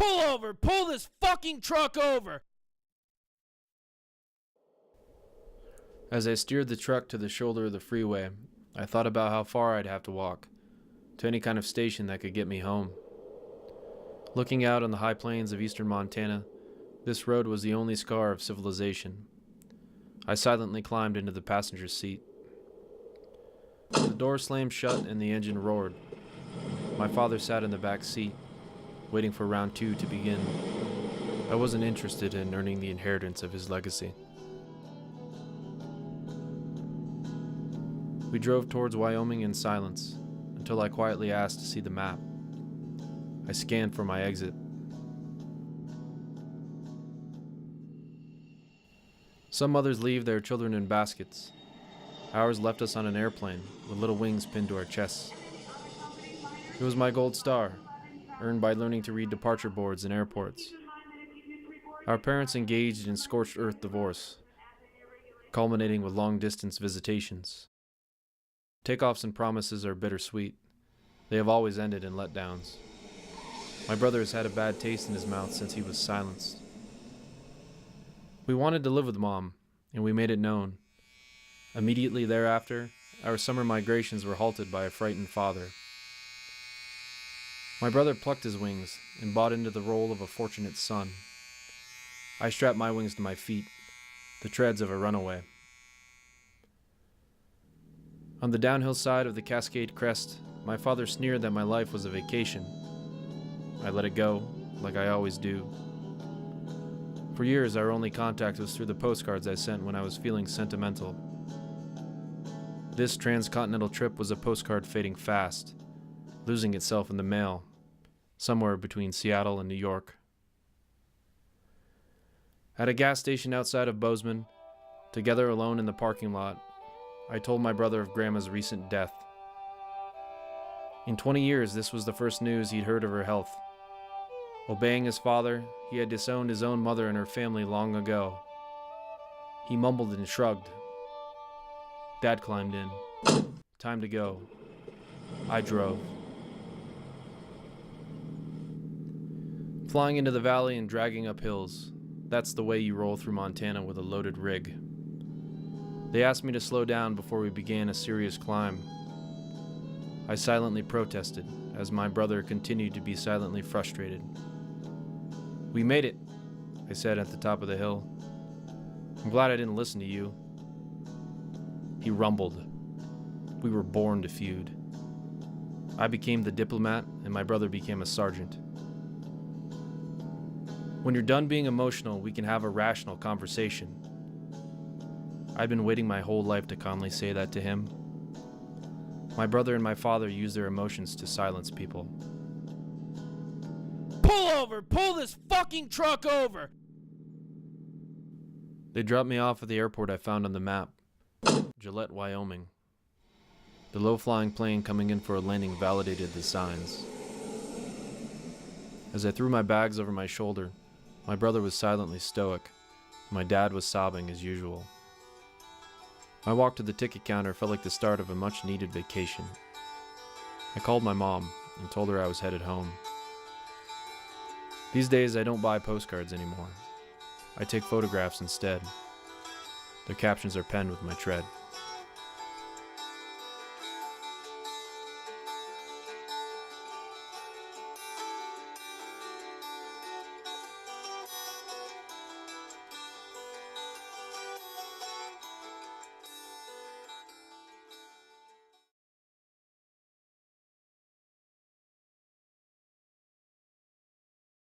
Pull over! Pull this fucking truck over! As I steered the truck to the shoulder of the freeway, I thought about how far I'd have to walk, to any kind of station that could get me home. Looking out on the high plains of eastern Montana, this road was the only scar of civilization. I silently climbed into the passenger seat. The door slammed shut and the engine roared. My father sat in the back seat, waiting for round 2 to begin. I wasn't interested in earning the inheritance of his legacy. We drove towards Wyoming in silence, until I quietly asked to see the map. I scanned for my exit. Some mothers leave their children in baskets. Ours left us on an airplane with little wings pinned to our chests. It was my gold star, earned by learning to read departure boards in airports. Our parents engaged in scorched earth divorce, culminating with long-distance visitations. Takeoffs and promises are bittersweet. They have always ended in letdowns. My brother has had a bad taste in his mouth since he was silenced. We wanted to live with Mom, and we made it known. Immediately thereafter, our summer migrations were halted by a frightened father. My brother plucked his wings and bought into the role of a fortunate son. I strapped my wings to my feet, the treads of a runaway. On the downhill side of the Cascade Crest, my father sneered that my life was a vacation. I let it go, like I always do. For years, our only contact was through the postcards I sent when I was feeling sentimental. This transcontinental trip was a postcard fading fast, losing itself in the mail, somewhere between Seattle and New York. At a gas station outside of Bozeman, together alone in the parking lot, I told my brother of Grandma's recent death. In 20 years, this was the first news he'd heard of her health. Obeying his father, he had disowned his own mother and her family long ago. He mumbled and shrugged. Dad climbed in. Time to go. I drove. Flying into the valley and dragging up hills. That's the way you roll through Montana with a loaded rig. They asked me to slow down before we began a serious climb. I silently protested, as my brother continued to be silently frustrated. We made it, I said at the top of the hill. I'm glad I didn't listen to you. He rumbled. We were born to feud. I became the diplomat, and my brother became a sergeant. When you're done being emotional, we can have a rational conversation. I'd been waiting my whole life to calmly say that to him. My brother and my father use their emotions to silence people. Pull over! Pull this fucking truck over! They dropped me off at the airport I found on the map. Gillette, Wyoming. The low-flying plane coming in for a landing validated the signs. As I threw my bags over my shoulder, my brother was silently stoic. My dad was sobbing as usual. My walk to the ticket counter felt like the start of a much-needed vacation. I called my mom and told her I was headed home. These days, I don't buy postcards anymore. I take photographs instead. Their captions are penned with my tread.